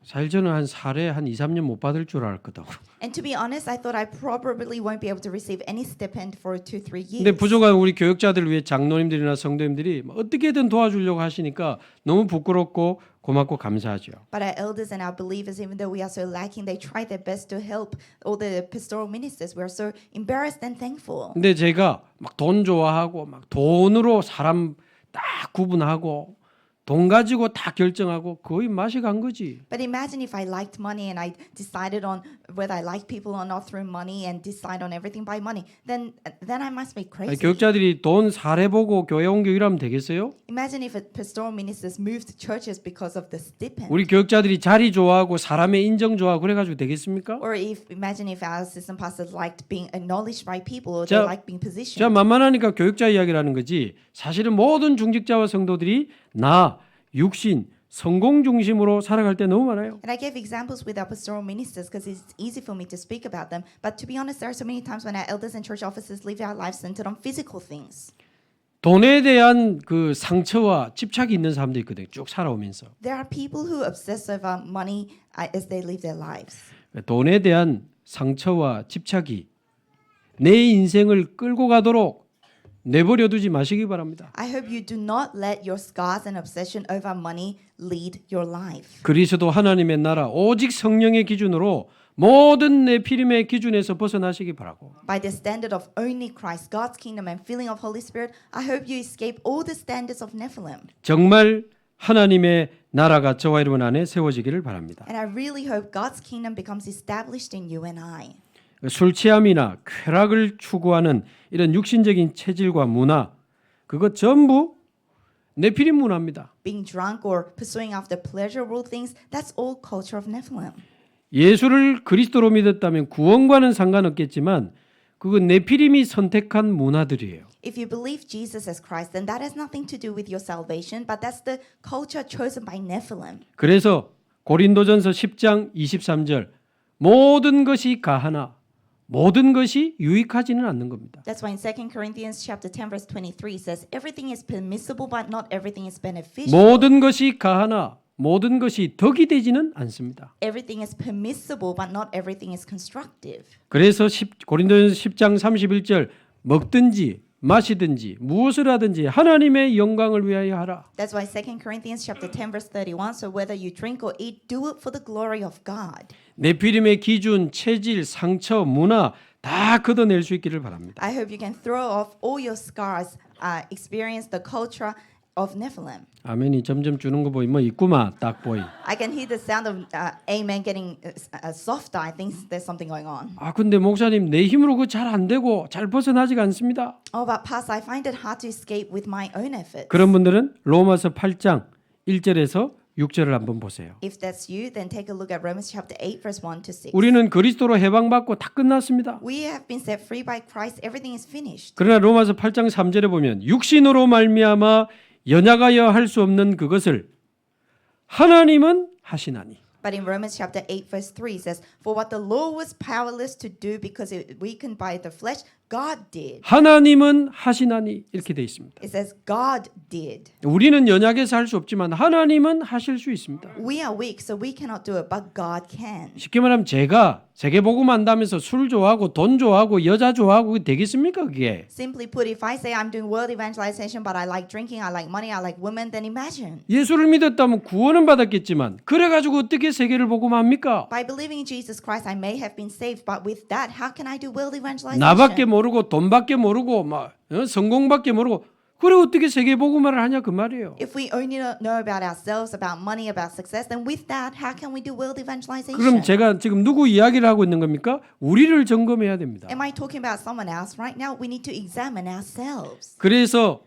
사실 저는 한 살에 한 2, 3년 못 받을 줄 알거든. And to be honest, I thought I probably won't be able to receive any stipend for 2-3 years. 근데 부족한 우리 교육자들을 위해 장로님들이나 성도님들이 어떻게든 도와주려고 하시니까 너무 부끄럽고 고맙고 감사하죠. But our elders and our believers, even though we are so lacking, they try their best to help all the pastoral ministers. We are so embarrassed and thankful. 근데 제가 막 돈 좋아하고 막 돈으로 사람 딱 구분하고 돈 가지고 다 결정하고 거의 맛이 간 거지. But imagine if I liked money and I decided on whether I like people or not through money and decide on everything by money. Then I must be 아니, crazy. 교육자들이 돈 사례 보고 교회 옮겨 일하면 되겠어요? Imagine if pastoral ministers moved churches because of the stipend. 우리 교육자들이 자리 좋아하고 사람의 인정 좋아하고 그래가지고 되겠습니까? Or imagine if our assistant pastors liked being acknowledged by people or 자, they liked being 자 positioned. 만만하니까 교육자 이야기라는 거지. 사실은 모든 중직자와 성도들이 나, 육신, 성공 중심으로 살아갈 때 너무 많아요. And I gave examples with our pastoral ministers because it's easy for me to speak about them. But to be honest, there are so many times when our elders and church officers live our lives centered on physical things. 돈에 대한 그 상처와 집착이 있는 사람도 있거든요. 쭉 살아오면서. There are people who obsess over money as they live their lives. 돈에 대한 상처와 집착이 내 인생을 끌고 가도록 내버려 두지 마시기 바랍니다. I hope you do not let your scars and obsession over money lead your life. 그리스도 하나님의 나라 오직 성령의 기준으로 모든 네피림의 기준에서 벗어나시기 바라고. By the standard of only Christ, God's kingdom and filling of Holy Spirit, I hope you escape all the standards of Nephilim. 정말 하나님의 나라가 저와 여러분 안에 세워지기를 바랍니다. And I really hope God's kingdom becomes established in you and I. 술 취함이나 쾌락을 추구하는 이런 육신적인 체질과 문화 그거 전부 네피림 문화입니다. Being drunk or pursuing after pleasurable things, that's all culture of Nephilim. 예수를 그리스도로 믿었다면 구원과는 상관없겠지만 그건 네피림이 선택한 문화들이에요. If you believe Jesus as Christ, then that has nothing to do with your salvation, but that's the culture chosen by Nephilim. 그래서 고린도전서 10장 23절 모든 것이 가하나 모든 것이 유익하지는 않는 겁니다. That's why in 2 Corinthians chapter 10 verse 23 says everything is permissible but not everything is beneficial. 모든 것이 가하나 모든 것이 덕이 되지는 않습니다. Everything is permissible but not everything is constructive. 그래서 고린도전서 10장 31절 먹든지 마시든지 무엇을 하든지 하나님의 영광을 위하여 하라. That's why 2 Corinthians chapter 10 verse 31 so whether you drink or eat do it for the glory of God. 네피림의 기준, 체질, 상처, 문화 다 걷어낼 수 있기를 바랍니다. I hope you can throw off all your scars, experience the culture of Nephilim. 아멘이 점점 주는 거 보이 뭐 있구만 딱 보이. I can hear the sound of amen getting softer. I think there's something going on. 근데 목사님 내 힘으로 그거 잘 안 되고 잘 벗어나지가 않습니다. Oh, but Pastor, I find it hard to escape with my own efforts. 그런 분들은 로마서 8장 1절에서 6절을 한번 보세요. If that's you, then take a look at Romans chapter 8 verse 1 to 6. 우리는 그리스도로 해방받고 다 끝났습니다. We have been set free by Christ. Everything is finished. 그러나 로마서 8장 3절에 보면 육신으로 말미암아 연약하여 할 수 없는 그것을 하나님은 하시나니. But in Romans chapter 8 verse 3 it says, For what the law was powerless to do because it weakened by the flesh, God did. 하나님은 하시나니 이렇게 돼 있습니다. It says God did. 우리는 연약해서 할 수 없지만 하나님은 하실 수 있습니다. We are weak, so we cannot do it, but God can. 쉽게 말하면 제가 세계복음 한다면서 술 좋아하고 돈 좋아하고 여자 좋아하고 되겠습니까 그게? Simply put, if I say I'm doing world evangelization, but I like drinking, I like money, I like women, then imagine. 예수를 믿었다면 구원은 받았겠지만 그래가지고 어떻게 세계를 복음합니까? By believing in Jesus Christ, I may have been saved, but with that, how can I do world evangelization? 나밖에 모르고 돈밖에 모르고 막 성공밖에 모르고 그래 어떻게 세계 복음화를 하냐 그 말이에요. If we only know about ourselves, about money, about success, then with that, how can we do world evangelization? 그럼 제가 지금 누구 이야기를 하고 있는 겁니까? 우리를 점검해야 됩니다. Am I talking about someone else right now? We need to examine ourselves. 그래서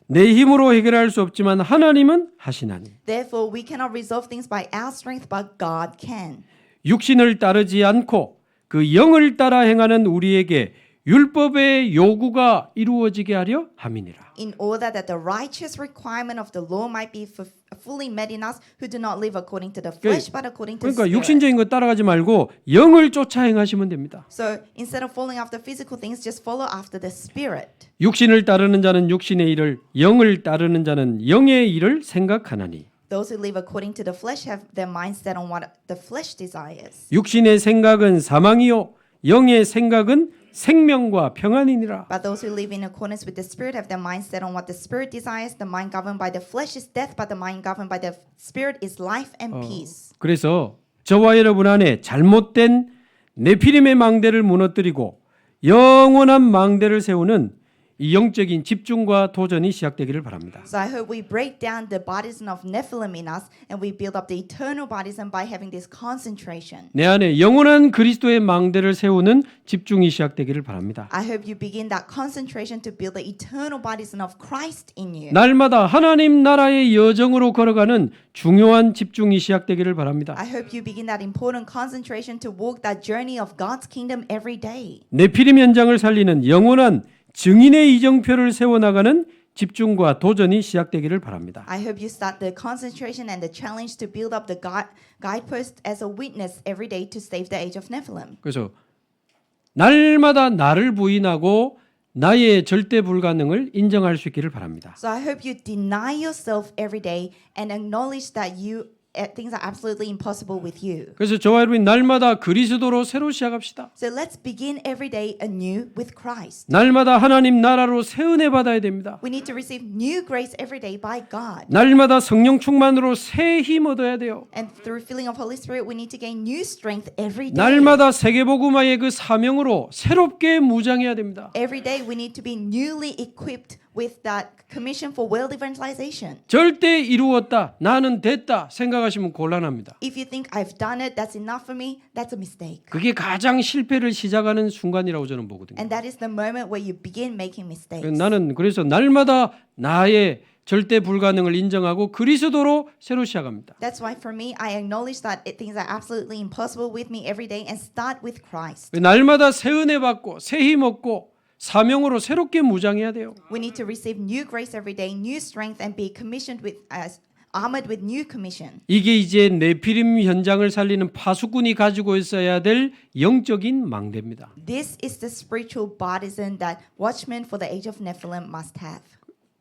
내 힘으로 해결할 수 없지만 하나님은 하시나니. Therefore, we cannot resolve things by our strength, but God can. 육신을 따르지 않고 그 영을 따라 행하는 우리에게 율법의 요구가 이루어지게 하려 함이니라. in order that the righteous requirement of the law might be fully met in us who do not live according to the flesh but according to the 그러니까 Spirit. 육신적인 거 따라가지 말고 영을 쫓아 행하시면 됩니다. So instead of following after physical things, just follow after the Spirit. 육신을 따르는 자는 육신의 일을, 영을 따르는 자는 영의 일을 생각하나니. Those who live according to the flesh have their mind set on what the flesh desires. 육신의 생각은 사망이요 영의 생각은 생명과 평안이니라. But those who live in accordance with the Spirit have their mind set on what the Spirit desires. The mind governed by the flesh is death, but the mind governed by the Spirit is life and peace. 그래서 저와 여러분 안에 잘못된 네피림의 망대를 무너뜨리고 영원한 망대를 세우는 이 영적인 집중과 도전이 시작되기를 바랍니다. So I hope we break down the bodies of Nephilim in us and we build up the eternal bodies and by having this concentration. 내 안에 영원한 그리스도의 망대를 세우는 집중이 시작되기를 바랍니다. I hope you begin that concentration to build the eternal bodies of Christ in you. 날마다 하나님 나라의 여정으로 걸어가는 중요한 집중이 시작되기를 바랍니다. I hope you begin that important concentration to walk that journey of God's kingdom every day. 네피림 현장을 살리는 영원한 증인의 이정표를 세워나가는 집중과 도전이 시작되기를 바랍니다. I hope you start the concentration and the challenge to build up the guidepost as a witness every day to save the age of Nephilim. 그래서 날마다 나를 부인하고 나의 절대 불가능을 인정할 수 있기를 바랍니다. So I hope you deny yourself every day and acknowledge that things are absolutely impossible with you. 그래서 저와 여러분이 날마다 그리스도로 새로 시작합시다. So let's begin every day anew with Christ. 날마다 하나님 나라로 새 은혜 받아야 됩니다. We need to receive new grace every day by God. 날마다 성령 충만으로 새 힘 얻어야 돼요. And through filling of Holy Spirit, we need to gain new strength every day. 날마다 세계복음화의 그 사명으로 새롭게 무장해야 됩니다. Every day we need to be newly equipped with that commission for world evangelization. 절대 이루었다, 나는 됐다 생각하시면 곤란합니다. If you think I've done it, that's enough for me, that's a mistake. 그게 가장 실패를 시작하는 순간이라고 저는 보거든요. And that is the moment where you begin making mistakes. 나는 그래서 날마다 나의 절대 불가능을 인정하고 그리스도로 새로 시작합니다. That's why for me, I acknowledge that things are absolutely impossible with me every day and start with Christ. 날마다 새 은혜 받고 새 힘 얻고 사명으로 새롭게 무장해야 돼요. We need to receive new grace every day, new strength, and be commissioned with armored with new commission. 이게 이제 네피림 현장을 살리는 파수꾼이 가지고 있어야 될 영적인 망대입니다. This is the spiritual partisan that watchmen for the age of Nephilim must have.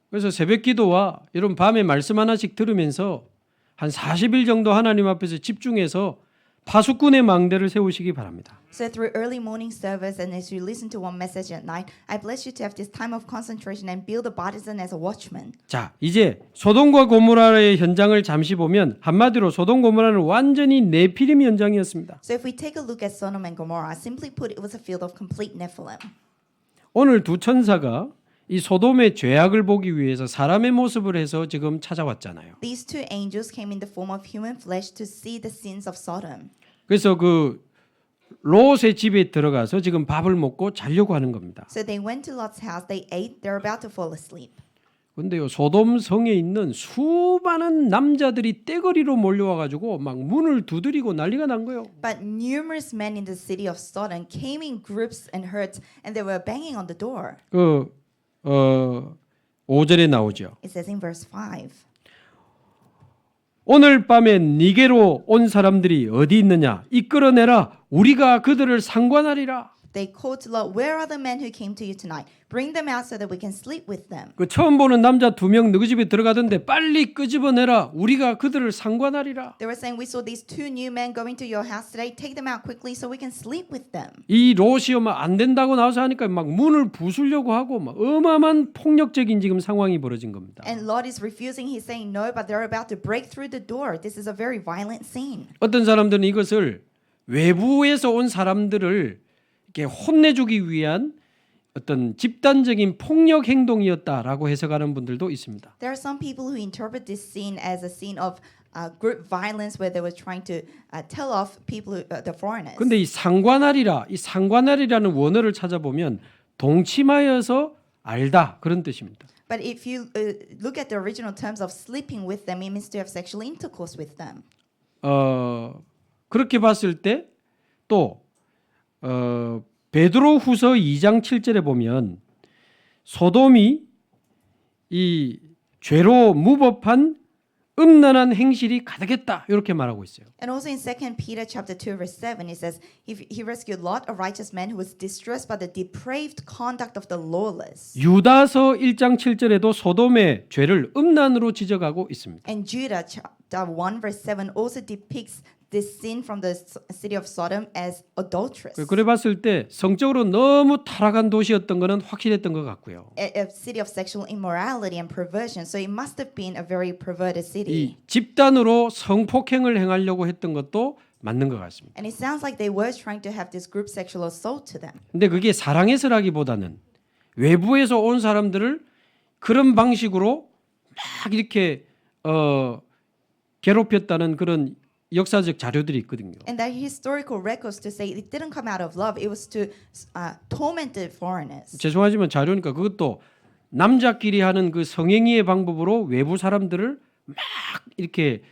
그래서 새벽 기도와 여러분 밤에 말씀 하나씩 들으면서 한 40일 정도 하나님 앞에서 집중해서 파수꾼의 망대를 세우시기 바랍니다. So through early morning service and as you listen to one message at night, I bless you to have this time of concentration and build a partisan as a watchman. 자, 이제 소돔과 고모라의 현장을 잠시 보면 한마디로 소돔 고모라는 완전히 네피림 현장이었습니다. So if we take a look at Sodom and Gomorrah, simply put, it was a field of complete Nephilim. 오늘 두 천사가 이 소돔의 죄악을 보기 위해서 사람의 모습을 해서 지금 찾아왔잖아요. These two angels came in the form of human flesh to see the sins of Sodom. 그래서 그 롯의 집에 들어가서 지금 밥을 먹고 자려고 하는 겁니다. So they went to Lot's house, they ate, they're about to fall asleep. 근데요 소돔 성에 있는 수많은 남자들이 떼거리로 몰려와 가지고 막 문을 두드리고 난리가 난 거예요. But numerous men in the city of Sodom came in groups and herds and they were banging on the door. 5절에 나오죠. It says in verse 5. 오늘 밤에 니게로 온 사람들이 어디 있느냐 이끌어내라 우리가 그들을 상관하리라. They called to Lot, where are the men who came to you tonight? Bring them out so that we can sleep with them. 그 처음 보는 남자 2명 너희 집에 들어가던데 빨리 끄집어내라 우리가 그들을 상관하리라. They were saying, we saw these two new men going to your house today. Take them out quickly so we can sleep with them. 이 롯이 막 안 된다고 나와서 하니까 막 문을 부수려고 하고 막 어마어마한 폭력적인 지금 상황이 벌어진 겁니다. And Lot is refusing. He's saying no, but they're about to break through the door. This is a very violent scene. 어떤 사람들은 이것을 외부에서 온 사람들을 이렇게 혼내주기 위한 어떤 집단적인 폭력 행동이었다라고 해석하는 분들도 있습니다. There are some people who interpret this scene as a scene of group violence where they were trying to tell off people, the foreigners. 근데 이 상관하리라는 원어를 찾아보면 동침하여서 알다 그런 뜻입니다. But if you look at the original terms of sleeping with them, it means to have sexual intercourse with them. 그렇게 봤을 때 또 베드로후서 2장 7절에 보면 소돔이 이 죄로 무법한 음란한 행실이 가득했다 이렇게 말하고 있어요. And also in 2 Peter chapter 2 verse 7 it says he rescued Lot, a righteous man who was distressed by the depraved conduct of the lawless. 유다서 1장 7절에도 소돔의 죄를 음란으로 지적하고 있습니다. And Judah chapter 1 verse 7 also depicts this sin from the city of Sodom as adulterous. 그래 봤을 때 성적으로 너무 타락한 도시였던 것은 확실했던 것 같고요. A city of sexual immorality and perversion. So it must have been a very perverted city. 이 집단으로 성폭행을 행하려고 했던 것도 맞는 것 같습니다. And it sounds like they were trying to have this group sexual assault to them. 근데 그게 사랑해서라기보다는 외부에서 온 사람들을 그런 방식으로 막 이렇게 괴롭혔다는 그런 역사적 자료들이 있거든요. And that historical records to say it didn't come out of love. It was to torment the foreigners. 죄송하지만 자료니까 그것도 남자끼리 하는 그 성행위의 방법으로 외부 사람들을 막 이렇게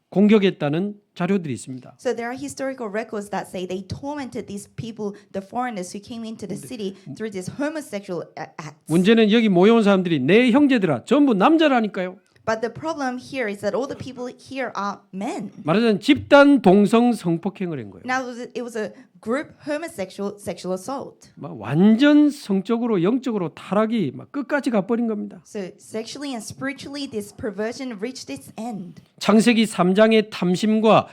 공격했다는 자료들이 있습니다. So there are historical records that say they tormented these people, the foreigners who came into the city through these homosexual acts. 문제는 여기 모여온 사람들이 내 형제들아 전부 남자라니까요. But the problem here is that all the people here are men. 말하자면 집단 동성 성폭행을 한 거예요. Now it was a group homosexual sexual assault. 막 완전 성적으로 영적으로 타락이 막 끝까지 가버린 겁니다. So sexually and spiritually, this perversion reached its end. 창세기 3장의 탐심과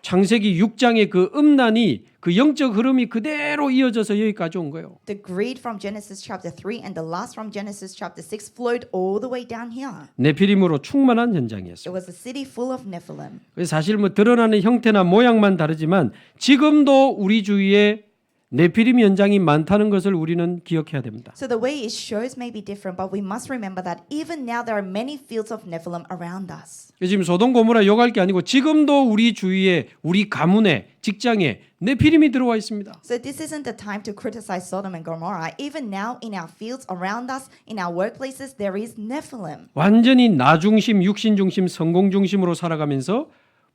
창세기 6장의 그 음란이 그 영적 흐름이 그대로 이어져서 여기까지 온 거예요. The greed from Genesis chapter 3 and the lust from Genesis chapter 6 flowed all the way down here. 네피림으로 충만한 It 현장이었어요. was a city full of Nephilim. 그래서 사실 뭐 드러나는 형태나 모양만 다르지만 지금도 우리 주위에 네피림 현장이 많다는 것을 우리는 기억해야 됩니다. So the way it shows may be different, but we must remember that even now there are many fields of Nephilim around us. 지금 소돔 고모라 욕할 게 아니고 지금도 우리 주위에 우리 가문에 직장에 네피림이 들어와 있습니다. So this isn't the time to criticize Sodom and Gomorrah. Even now in our fields around us, in our workplaces, there is Nephilim. 완전히 나 중심, 육신 중심, 성공 중심으로 살아가면서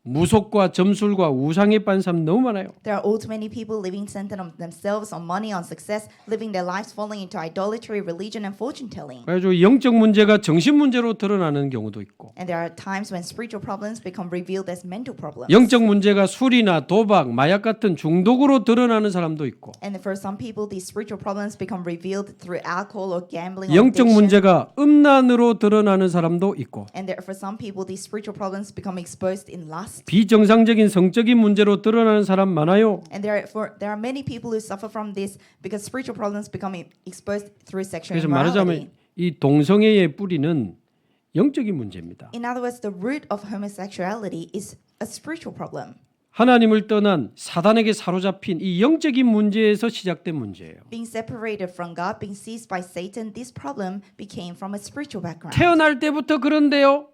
무속과 점술과 우상에 빠진 사람 너무 많아요. There are all too many people living centered on themselves, on money, on success, living their lives falling into idolatry, religion, and fortune telling. 그래서 영적 문제가 정신 문제로 드러나는 경우도 있고, And there are times when spiritual problems become revealed as mental problems. 영적 문제가 술이나 도박, 마약 같은 중독으로 드러나는 사람도 있고, And for some people, these spiritual problems become revealed through alcohol or gambling or 영적 addiction. 문제가 음란으로 드러나는 사람도 있고, And for some people, these spiritual problems become exposed in lust. 비정상적인 성적인 문제로 드러나는 사람 많아요. And there are many people who suffer from this because spiritual problems become exposed through sexual 그래서 immorality. 말하자면 이 동성애의 뿌리는 영적인 문제입니다. In other words, the root of homosexuality is a spiritual problem. 하나님을 떠난 사단에게 사로잡힌 이 영적인 문제에서 시작된 문제예요. Being separated from God, being seized by Satan, this problem became from a spiritual background. 태어날 때부터 그런데요.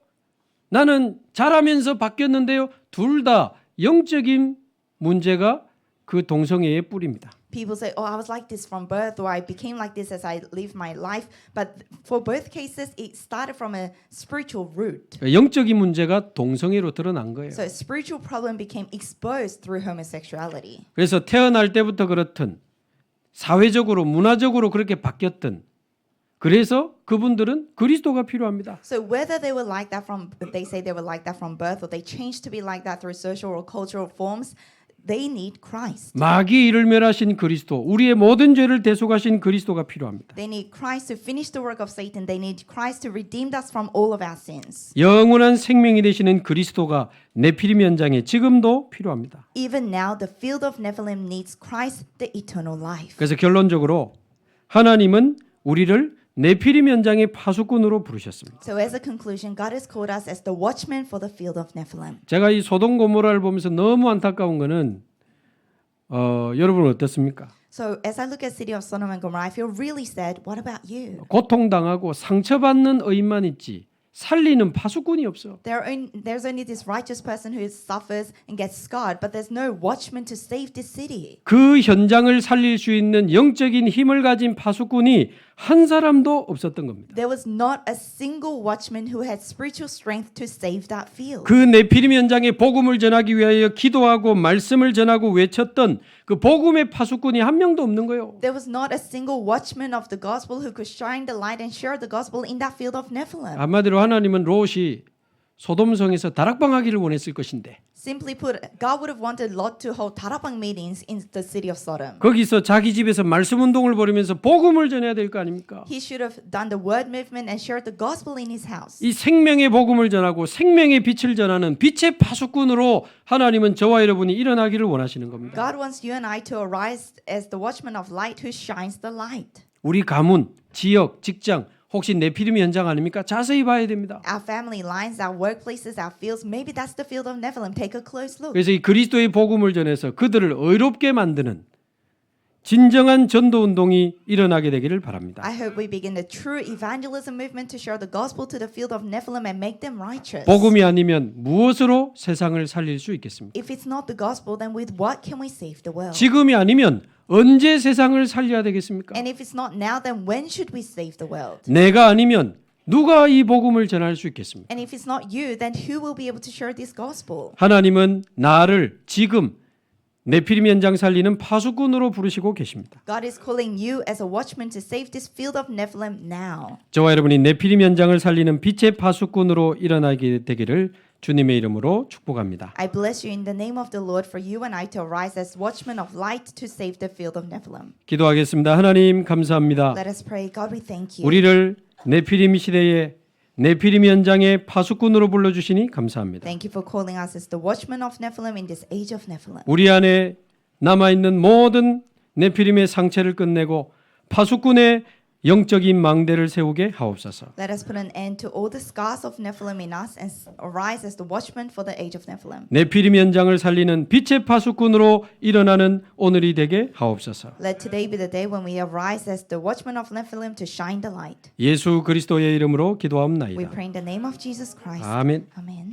나는 자라면서 바뀌었는데요. 둘 다 영적인 문제가 그 동성애의 뿌리입니다. People say, "Oh, I was like this from birth, or I became like this as I lived my life." But for both cases, it started from a spiritual root. 영적인 문제가 동성애로 드러난 거예요. So a spiritual problem became exposed through homosexuality. 그래서 태어날 때부터 그렇든 사회적으로 문화적으로 그렇게 바뀌었든 그래서 그분들은 그리스도가 필요합니다. So whether they were like that from, they say they were like that from birth, or they changed to be like that through social or cultural forms, they need Christ. 마귀의 일을 멸하신 그리스도, 우리의 모든 죄를 대속하신 그리스도가 필요합니다. They need Christ to finish the work of Satan. They need Christ to redeem us from all of our sins. 영원한 생명이 되시는 그리스도가 네피림 현장에 지금도 필요합니다. Even now, the field of Nephilim needs Christ, the eternal life. 그래서 결론적으로 하나님은 우리를 네피림 현장의 파수꾼으로 부르셨습니다. So as a conclusion, God has called us as the watchmen for the field of Nephilim. 제가 이 소돔 고모라를 보면서 너무 안타까운 거는 여러분 어떻습니까? So as I look at city of Sodom and Gomorrah, I feel really sad. What about you? 고통당하고 상처받는 의인만 있지 살리는 파수꾼이 없어. There's only this righteous person who suffers and gets scarred, but there's no watchman to save this city. 그 현장을 살릴 수 있는 영적인 힘을 가진 파수꾼이 한 사람도 없었던 겁니다. There was not a single watchman who had spiritual strength to save that field. 그 네피림 현장에 복음을 전하기 위하여 기도하고 말씀을 전하고 외쳤던 그 복음의 파수꾼이 한 명도 없는 거예요. There was not a single watchman of the gospel who could shine the light and share the gospel in that field of Nephilim. 한마디로 하나님은 롯이 소돔성에서 다락방하기를 원했을 것인데 Simply put, God would have wanted Lot to hold 다락방 meetings in the city of Sodom. 거기서 자기 집에서 말씀 운동을 벌이면서 복음을 전해야 될 거 아닙니까? He should have done the word movement and shared the gospel in his house. 이 생명의 복음을 전하고 생명의 빛을 전하는 빛의 파수꾼으로 하나님은 저와 여러분이 일어나기를 원하시는 겁니다. God wants you and I to arise as the watchman of light who shines the light. 우리 가문, 지역, 직장 혹시 네피림 현장 아닙니까? 자세히 봐야 됩니다. Our family lines, our workplaces, our fields, maybe that's the field of Nephilim. Take a close look. 그래서 이 그리스도의 복음을 전해서 그들을 의롭게 만드는 진정한 전도 운동이 일어나게 되기를 바랍니다. I hope we begin the true evangelism movement to share the gospel to the field of Nephilim and make them righteous. 복음이 아니면 무엇으로 세상을 살릴 수 있겠습니까? If it's not the gospel, then with what can we save the world? 지금이 아니면 언제 세상을 살려야 되겠습니까? And if it's not now, then when should we save the world? 내가 아니면 누가 이 복음을 전할 수 있겠습니까? And if it's not you, then who will be able to share this gospel? 하나님은 나를 지금 네피림 현장 살리는 파수꾼으로 부르시고 계십니다. God is calling you as a watchman to save this field of Nephilim now. 저와 여러분이 네피림 현장을 살리는 빛의 파수꾼으로 일어나게 되기를 주님의 이름으로 축복합니다. I bless you in the name of the Lord for you and I to arise as watchmen of light to save the field of Nephilim. 기도하겠습니다. 하나님 감사합니다. Let us pray. God, we thank you. 우리를 네피림 시대에 네피림 현장의 파수꾼으로 불러주시니 감사합니다. Thank you for calling us as the watchmen of Nephilim in this age of Nephilim. 우리 안에 남아있는 모든 네피림의 상처를 끝내고 파수꾼의 영적인 망대를 세우게 하옵소서. Let us put an end to all the scars of Nephilim in us and arise as the watchmen for the age of Nephilim. 네피림 현장을 살리는 빛의 파수꾼으로 일어나는 오늘이 되게 하옵소서. Let today be the day when we arise as the watchmen of Nephilim to shine the light. 예수 그리스도의 이름으로 We 기도하옵나이다. pray in the name of Jesus Christ. 아멘. Amen.